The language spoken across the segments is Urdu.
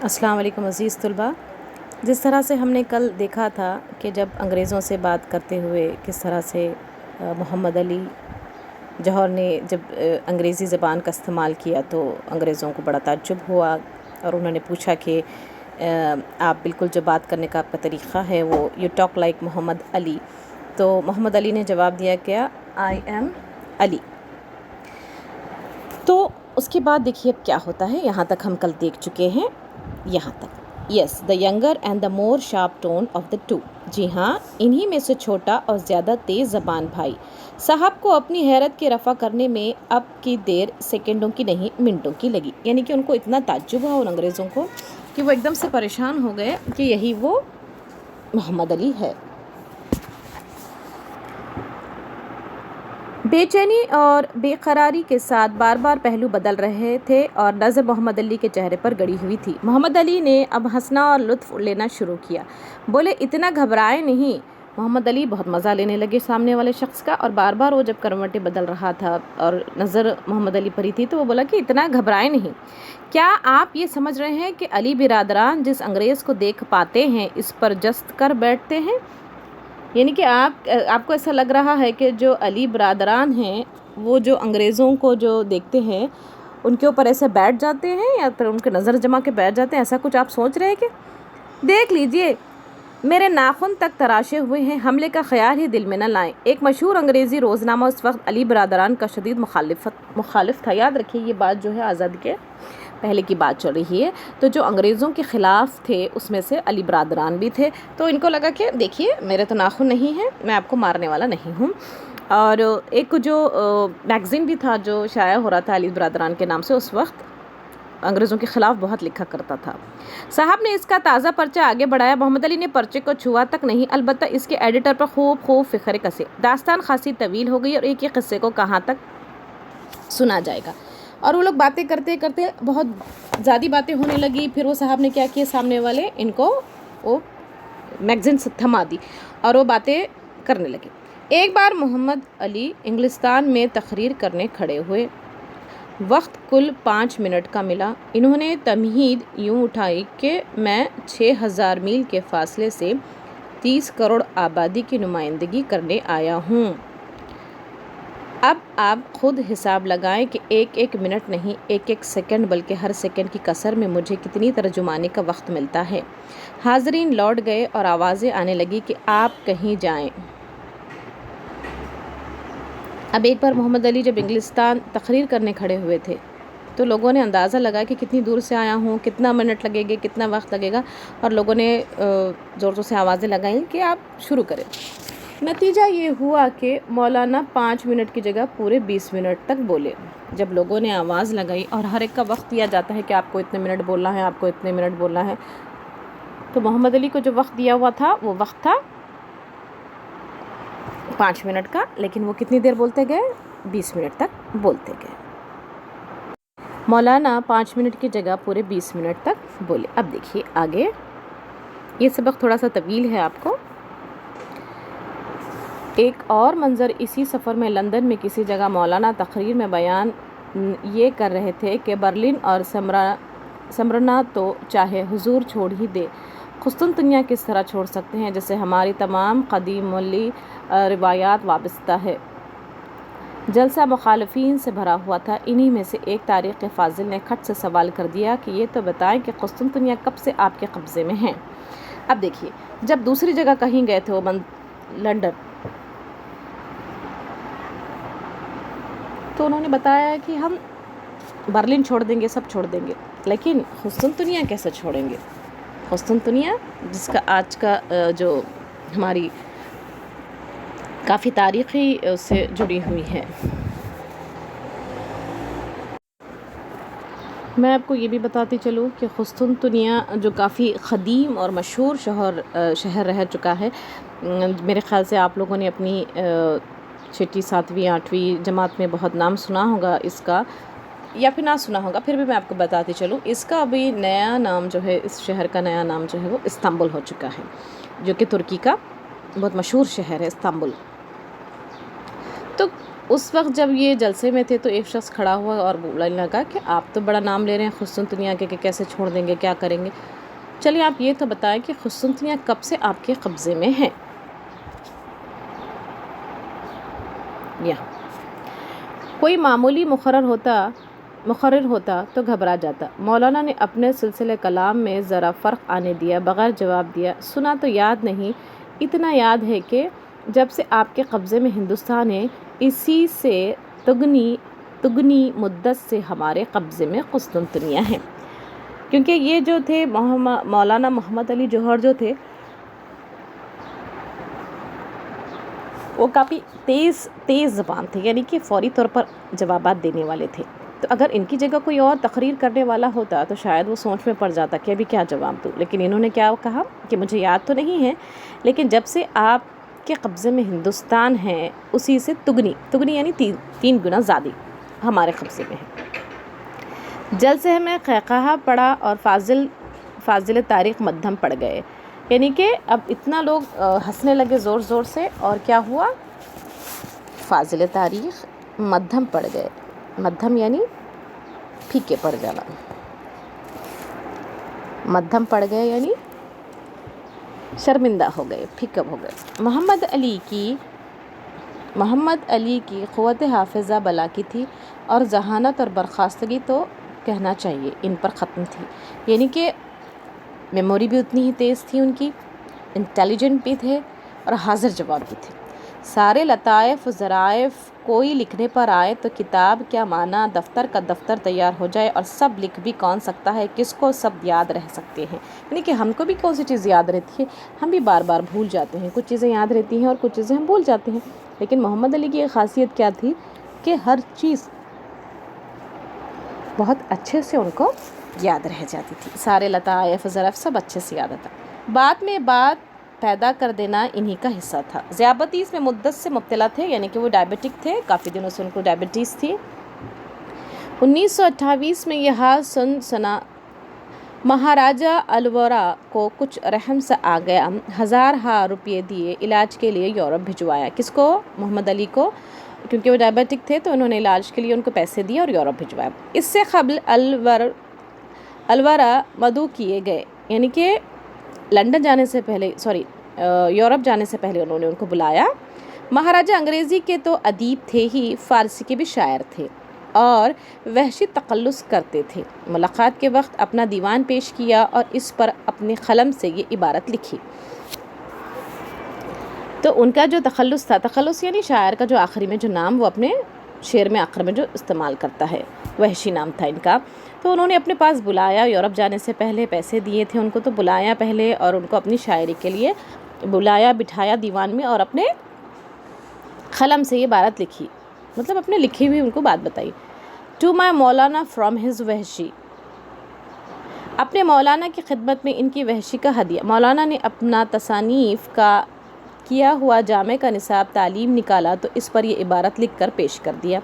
السلام علیکم عزیز طلباء۔ جس طرح سے ہم نے کل دیکھا تھا کہ جب انگریزوں سے بات کرتے ہوئے کس طرح سے محمد علی جوہر نے جب انگریزی زبان کا استعمال کیا تو انگریزوں کو بڑا تعجب ہوا اور انہوں نے پوچھا کہ آپ بالکل جو بات کرنے کا آپ کا طریقہ ہے وہ یو ٹاک لائک محمد علی، تو محمد علی نے جواب دیا کیا آئی ایم علی۔ تو اس کے بعد دیکھیے اب کیا ہوتا ہے، یہاں تک ہم کل دیکھ چکے ہیں، یہاں تک yes the younger and the more sharp tone of the two, جی ہاں انہی میں سے چھوٹا اور زیادہ تیز زبان بھائی صاحب کو اپنی حیرت کے رفع کرنے میں اب کی دیر سیکنڈوں کی نہیں منٹوں کی لگی، یعنی کہ ان کو اتنا تعجب ہوا ان انگریزوں کو کہ وہ ایک دم سے پریشان ہو گئے کہ یہی وہ محمد علی ہے۔ بے چینی اور بے قراری کے ساتھ بار بار پہلو بدل رہے تھے اور نظر محمد علی کے چہرے پر گڑی ہوئی تھی۔ محمد علی نے اب ہنسنا اور لطف لینا شروع کیا، بولے اتنا گھبرائے نہیں۔ محمد علی بہت مزہ لینے لگے سامنے والے شخص کا، اور بار بار وہ جب کروٹیں بدل رہا تھا اور نظر محمد علی پر ہی تھی تو وہ بولا کہ اتنا گھبرائے نہیں۔ کیا آپ یہ سمجھ رہے ہیں کہ علی برادران جس انگریز کو دیکھ پاتے ہیں اس پر جست کر بیٹھتے ہیں؟ یعنی کہ آپ کو ایسا لگ رہا ہے کہ جو علی برادران ہیں وہ جو انگریزوں کو جو دیکھتے ہیں ان کے اوپر ایسے بیٹھ جاتے ہیں یا پھر ان کے نظر جما کے بیٹھ جاتے ہیں، ایسا کچھ آپ سوچ رہے ہیں کہ دیکھ لیجئے میرے ناخن تک تراشے ہوئے ہیں، حملے کا خیال ہی دل میں نہ لائیں۔ ایک مشہور انگریزی روزنامہ اس وقت علی برادران کا شدید مخالف تھا۔ یاد رکھیے یہ بات جو ہے آزادی کے پہلے کی بات چل رہی ہے، تو جو انگریزوں کے خلاف تھے اس میں سے علی برادران بھی تھے، تو ان کو لگا کہ دیکھیے میرے تو ناخن نہیں ہیں، میں آپ کو مارنے والا نہیں ہوں۔ اور ایک جو میگزین بھی تھا جو شائع ہو رہا تھا علی برادران کے نام سے، اس وقت انگریزوں کے خلاف بہت لکھا کرتا تھا۔ صاحب نے اس کا تازہ پرچہ آگے بڑھایا۔ محمد علی نے پرچے کو چھوا تک نہیں، البتہ اس کے ایڈیٹر پر خوب فخرے کسے۔ داستان خاصی طویل ہو گئی اور ایک ہی قصے کو کہاں تک سنا جائے گا، اور وہ لوگ باتیں کرتے کرتے بہت زیادہ باتیں ہونے لگی۔ پھر وہ صاحب نے کیا کیا، سامنے والے ان کو وہ میگزین تھما دی اور وہ باتیں کرنے لگے۔ ایک بار محمد علی انگلستان میں تقریر کرنے کھڑے ہوئے، وقت کل 5 منٹ کا ملا۔ انہوں نے تمہید یوں اٹھائی کہ میں 6000 میل کے فاصلے سے 30 کروڑ آبادی کی نمائندگی کرنے آیا ہوں۔ اب آپ خود حساب لگائیں کہ ایک منٹ نہیں، ایک سیکنڈ بلکہ ہر سیکنڈ کی کسر میں مجھے کتنی ترجمانی کا وقت ملتا ہے۔ حاضرین لوٹ گئے اور آوازیں آنے لگی کہ آپ کہیں جائیں۔ اب ایک بار محمد علی جب انگلستان تقریر کرنے کھڑے ہوئے تھے تو لوگوں نے اندازہ لگایا کہ کتنی دور سے آیا ہوں، کتنا منٹ لگے گا، کتنا وقت لگے گا، اور لوگوں نے زور سے آوازیں لگائیں کہ آپ شروع کریں۔ نتیجہ یہ ہوا کہ مولانا 5 منٹ کی جگہ پورے 20 منٹ تک بولے۔ جب لوگوں نے آواز لگائی اور ہر ایک کا وقت دیا جاتا ہے کہ آپ کو اتنے منٹ بولنا ہے، آپ کو اتنے منٹ بولنا ہے، تو محمد علی کو جو وقت دیا ہوا تھا وہ وقت تھا 5 منٹ کا، لیکن وہ کتنی دیر بولتے گئے، 20 منٹ تک بولتے گئے۔ مولانا 5 منٹ کی جگہ پورے 20 منٹ تک بولے۔ اب دیکھیے آگے، یہ سبق تھوڑا سا طویل ہے آپ کو۔ ایک اور منظر اسی سفر میں لندن میں کسی جگہ مولانا تقریر میں بیان یہ کر رہے تھے کہ برلن اور سمرنا تو چاہے حضور چھوڑ ہی دے، قسطنطنیہ کس طرح چھوڑ سکتے ہیں جسے ہماری تمام قدیم ملی روایات وابستہ ہے۔ جلسہ مخالفین سے بھرا ہوا تھا۔ انہی میں سے ایک تاریخ فاضل نے کھٹ سے سوال کر دیا کہ یہ تو بتائیں کہ قسطنطنیہ کب سے آپ کے قبضے میں ہیں؟ اب دیکھیے جب دوسری جگہ کہیں گئے تھے وہ لنڈن، تو انہوں نے بتایا کہ ہم برلن چھوڑ دیں گے، سب چھوڑ دیں گے، لیکن قسطنطنیہ کیسے چھوڑیں گے؟ قسطنطنیہ جس کا آج کا جو ہماری کافی تاریخی سے جڑی ہوئی ہے۔ میں آپ کو یہ بھی بتاتی چلوں کہ قسطنطنیہ جو کافی قدیم اور مشہور شہر رہ چکا ہے، میرے خیال سے آپ لوگوں نے اپنی 6، 7، 8ویں جماعت میں بہت نام سنا ہوگا اس کا، یا پھر نہ سنا ہوگا، پھر بھی میں آپ کو بتاتی چلوں اس کا ابھی نیا نام جو ہے، اس شہر کا نیا نام جو ہے وہ استنبول ہو چکا ہے، جو کہ ترکی کا بہت مشہور شہر ہے استنبول۔ تو اس وقت جب یہ جلسے میں تھے تو ایک شخص کھڑا ہوا اور بولنے لگا کہ آپ تو بڑا نام لے رہے ہیں قسطنطنیہ کے کہ کیسے چھوڑ دیں گے، کیا کریں گے؟ چلیے آپ یہ تو بتائیں کہ قسطنطنیہ کب سے آپ کے قبضے میں ہے؟ یہاں کوئی معمولی مقرر ہوتا تو گھبرا جاتا۔ مولانا نے اپنے سلسلہ کلام میں ذرا فرق آنے دیا بغیر جواب دیا، سنا تو یاد نہیں، اتنا یاد ہے کہ جب سے آپ کے قبضے میں ہندوستان ہے اسی سے تگنی مدت سے ہمارے قبضے میں قسطنطنیہ ہے۔ کیونکہ یہ جو تھے مولانا محمد علی جوہر جو تھے وہ کافی تیز زبان تھے، یعنی کہ فوری طور پر جوابات دینے والے تھے۔ تو اگر ان کی جگہ کوئی اور تقریر کرنے والا ہوتا تو شاید وہ سوچ میں پڑ جاتا کہ ابھی کیا جواب دوں، لیکن انہوں نے کیا کہا کہ مجھے یاد تو نہیں ہے، لیکن جب سے آپ کے قبضے میں ہندوستان ہے اسی سے تگنی یعنی تین گنا زیادہ ہمارے قبضے میں ہے۔ جل سے ہمیں قہقہہ پڑا اور فاضل تاریخ مدھم پڑ گئے، یعنی کہ اب اتنا لوگ ہنسنے لگے زور زور سے، اور کیا ہوا؟ فاضل تاریخ مدھم پڑ گئے۔ مدھم یعنی پھیکے پڑ جانا، مدھم پڑ گئے یعنی شرمندہ ہو گئے، پھیکے ہو گئے۔ محمد علی کی قوت حافظہ بلا کی تھی، اور ذہانت اور برخاستگی تو کہنا چاہیے ان پر ختم تھی، یعنی کہ میموری بھی اتنی ہی تیز تھی ان کی، انٹیلیجنٹ بھی تھے اور حاضر جواب بھی تھے۔ سارے لطائف و ظرائف کوئی لکھنے پر آئے تو کتاب کیا معنی، دفتر کا دفتر تیار ہو جائے، اور سب لکھ بھی کون سکتا ہے، کس کو سب یاد رہ سکتے ہیں، یعنی کہ ہم کو بھی کون سی چیز یاد رہتی ہے، ہم بھی بار بار بھول جاتے ہیں، کچھ چیزیں یاد رہتی ہیں اور کچھ چیزیں ہم بھول جاتے ہیں، لیکن محمد علی کی ایک خاصیت کیا تھی کہ ہر چیز بہت اچھے سے ان کو یاد رہ جاتی تھی، سارے لطائف ظرف سب اچھے سے یاد آتا۔ بعد میں بات پیدا کر دینا انہی کا حصہ تھا۔ ذیابطیس میں مدت سے مبتلا تھے، یعنی کہ وہ ڈائبٹک تھے، کافی دنوں سے ان کو ڈائبٹیز تھی۔ 1928 میں یہ حال سنا مہاراجہ الورا کو کچھ رحم سے آ گیا، 1000 روپے دیے، علاج کے لیے یورپ بھجوایا۔ کس کو؟ محمد علی کو، کیونکہ وہ ڈائبٹک تھے تو انہوں نے علاج کے لیے ان کو پیسے دیے اور یورپ بھجوایا۔ اس سے قبل الورا مدعو کیے گئے، یعنی کہ لندن جانے سے پہلے یورپ جانے سے پہلے انہوں نے ان کو بلایا۔ مہاراجہ انگریزی کے تو ادیب تھے ہی، فارسی کے بھی شاعر تھے اور وحشی تخلص کرتے تھے۔ ملاقات کے وقت اپنا دیوان پیش کیا اور اس پر اپنے قلم سے یہ عبارت لکھی۔ تو ان کا جو تخلص یعنی شاعر کا جو آخری میں جو نام وہ اپنے شعر میں آخر میں جو استعمال کرتا ہے، وحشی نام تھا ان کا۔ تو انہوں نے اپنے پاس بلایا، یورپ جانے سے پہلے پیسے دیے تھے ان کو، تو بلایا پہلے اور ان کو اپنی شاعری کے لیے بلایا، بٹھایا دیوان میں اور اپنے قلم سے یہ عبارت لکھی، مطلب اپنے لکھی ہوئی ان کو بات بتائی۔ To my Maulana from his وحشی، اپنے مولانا کی خدمت میں ان کی وحشی کا ہدیہ۔ مولانا نے اپنا تصانیف کا کیا ہوا جامع کا نصاب تعلیم نکالا تو اس پر یہ عبارت لکھ کر پیش کر دیا،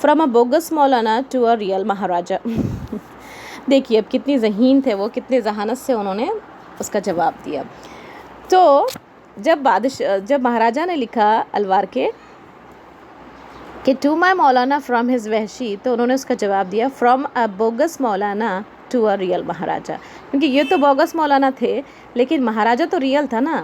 from a bogus Maulana to a real مہاراجا۔ دیکھیے اب کتنی ذہین تھے وہ، کتنے ذہانت سے انہوں نے اس کا جواب دیا۔ تو جب مہاراجہ نے لکھا الوار کے کہ to my Maulana from his وحشی، تو انہوں نے اس کا جواب دیا from a bogus Maulana to a real مہاراجا، کیونکہ یہ تو بوگس مولانا تھے لیکن مہاراجہ تو ریئل تھا نا،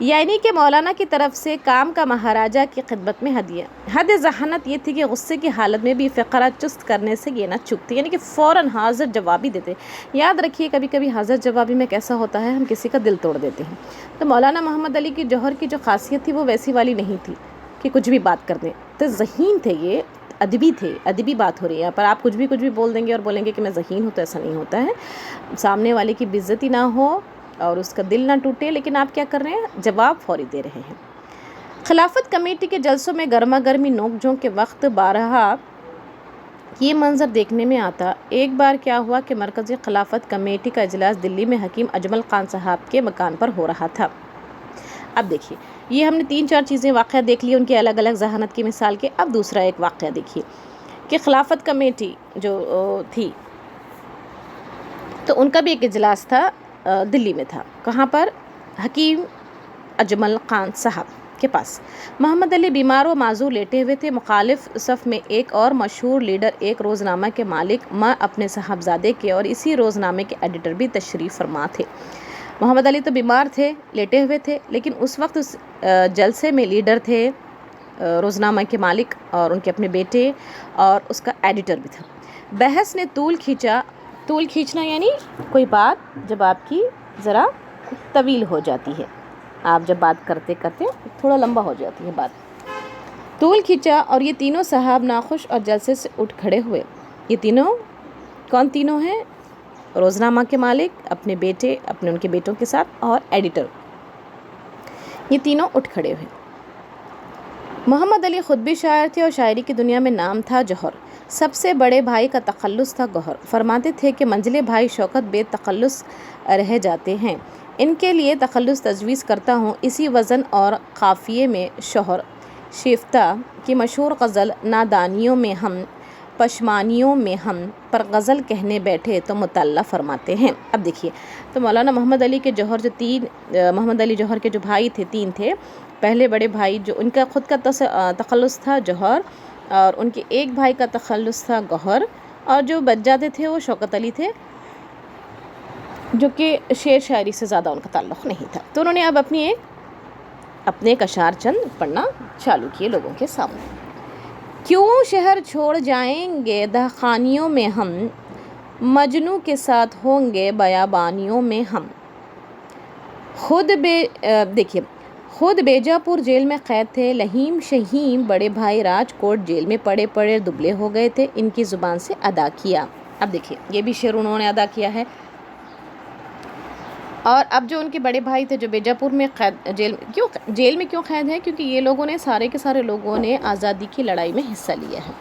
یعنی کہ مولانا کی طرف سے کام کا مہاراجہ کی خدمت میں ہدیہ۔ حد ذہانت یہ تھی کہ غصے کی حالت میں بھی فقرہ چست کرنے سے یہ نہ چکتے، یعنی کہ فوراً حاضر جوابی دیتے۔ یاد رکھیے کبھی کبھی حاضر جوابی میں کیسا ہوتا ہے، ہم کسی کا دل توڑ دیتے ہیں۔ تو مولانا محمد علی کی جوہر کی جو خاصیت تھی وہ ویسی والی نہیں تھی کہ کچھ بھی بات کر دیں، تو ذہین تھے، یہ ادبی تھے، ادبی بات ہو رہی ہے یہاں پر۔ آپ کچھ بھی بول دیں گے اور بولیں گے کہ میں ذہین ہوں تو ایسا نہیں ہوتا ہے، سامنے والے کی بے عزتی نہ ہو اور اس کا دل نہ ٹوٹے، لیکن آپ کیا کر رہے ہیں، جواب فوری دے رہے ہیں۔ خلافت کمیٹی کے جلسوں میں گرما گرمی نوک جھونک کے وقت بارہا یہ منظر دیکھنے میں آتا۔ ایک بار کیا ہوا کہ مرکزی خلافت کمیٹی کا اجلاس دلی میں حکیم اجمل خان صاحب کے مکان پر ہو رہا تھا۔ اب دیکھیے یہ ہم نے 3-4 چیزیں واقعہ دیکھ لی ان کی الگ الگ ذہانت کی مثال کے۔ اب دوسرا ایک واقعہ دیکھیے کہ خلافت کمیٹی جو تھی تو ان کا بھی ایک اجلاس تھا، دلی میں تھا، کہاں پر؟ حکیم اجمل خان صاحب کے پاس۔ محمد علی بیمار و معذور لیٹے ہوئے تھے۔ مخالف صف میں ایک اور مشہور لیڈر، ایک روزنامہ کے مالک، ماں اپنے صاحبزادے کے اور اسی روزنامے کے ایڈیٹر بھی تشریف فرما تھے۔ محمد علی تو بیمار تھے، لیٹے ہوئے تھے، لیکن اس وقت اس جلسے میں لیڈر تھے، روزنامہ کے مالک اور ان کے اپنے بیٹے اور اس کا ایڈیٹر بھی تھا۔ بحث نے طول کھینچنا یعنی کوئی بات جب آپ کی ذرا طویل ہو جاتی ہے، آپ جب بات کرتے کرتے تھوڑا لمبا ہو جاتی ہے بات، طول کھینچا اور یہ تینوں صاحب ناخوش اور جلسے سے اٹھ کھڑے ہوئے۔ یہ تینوں کون تینوں ہیں؟ روزنامہ کے مالک، اپنے بیٹے، ان کے بیٹوں کے ساتھ اور ایڈیٹر، یہ تینوں اٹھ کھڑے ہوئے۔ محمد علی خود بھی شاعر تھے اور شاعری کی دنیا میں نام تھا جوہر۔ سب سے بڑے بھائی کا تخلص تھا گوہر۔ فرماتے تھے کہ منجلے بھائی شوکت بے تخلص رہ جاتے ہیں، ان کے لیے تخلص تجویز کرتا ہوں۔ اسی وزن اور قافیے میں شوہر شیفتہ کی مشہور غزل نادانیوں میں ہم پشمانیوں میں ہم پر غزل کہنے بیٹھے تو مطلع فرماتے ہیں۔ اب دیکھیے، تو مولانا محمد علی کے جوہر محمد علی جوہر کے جو بھائی تھے، تین تھے۔ پہلے بڑے بھائی جو ان کا خود کا تخلص تھا جوہر، اور ان کے ایک بھائی کا تخلص تھا گوہر، اور جو بچ جاتے تھے وہ شوکت علی تھے، جو کہ شعر شاعری سے زیادہ ان کا تعلق نہیں تھا۔ تو انہوں نے اب اپنے ایک اشعار چند پڑھنا چالو کیے لوگوں کے سامنے۔ کیوں شہر چھوڑ جائیں گے دہخانیوں میں ہم، مجنوں کے ساتھ ہوں گے بیابانیوں میں ہم۔ خود بیجاپور جیل میں قید تھے، لہیم شہیم بڑے بھائی راج کوٹ جیل میں پڑے پڑے دبلے ہو گئے تھے، ان کی زبان سے ادا کیا۔ اب دیکھیے، یہ بھی شعر انہوں نے ادا کیا ہے۔ اور اب جو ان کے بڑے بھائی تھے جو بیجاپور میں جیل میں کیوں قید ہیں؟ کیونکہ یہ لوگوں نے سارے لوگوں نے آزادی کی لڑائی میں حصہ لیا ہے۔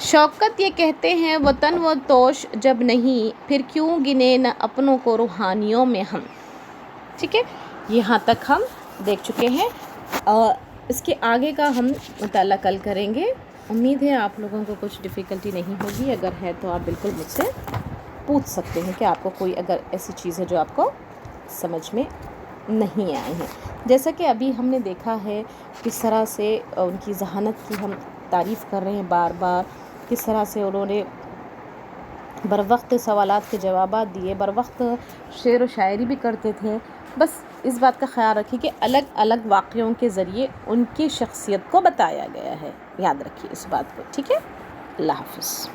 شوکت یہ کہتے ہیں وطن و توش جب نہیں، پھر کیوں گنے نہ اپنوں کو روحانیوں میں ہم۔ ٹھیک ہے، یہاں تک ہم دیکھ چکے ہیں، اور اس کے آگے کا ہم مطالعہ کل کریں گے۔ امید ہے آپ لوگوں کو کچھ ڈیفیکلٹی نہیں ہوگی، اگر ہے تو آپ بالکل مجھ سے پوچھ سکتے ہیں کہ آپ کو کوئی اگر ایسی چیز ہے جو آپ کو سمجھ میں نہیں آئی ہیں۔ جیسا کہ ابھی ہم نے دیکھا ہے کس طرح سے ان کی ذہانت کی ہم تعریف کر رہے ہیں بار بار، کس طرح سے انہوں نے بر وقت سوالات کے جوابات دیے، بر وقت شعر و شاعری بھی کرتے تھے۔ بس اس بات کا خیال رکھیے کہ الگ الگ واقعوں کے ذریعے ان کی شخصیت کو بتایا گیا ہے، یاد رکھیے اس بات کو، ٹھیک ہے؟ اللہ حافظ۔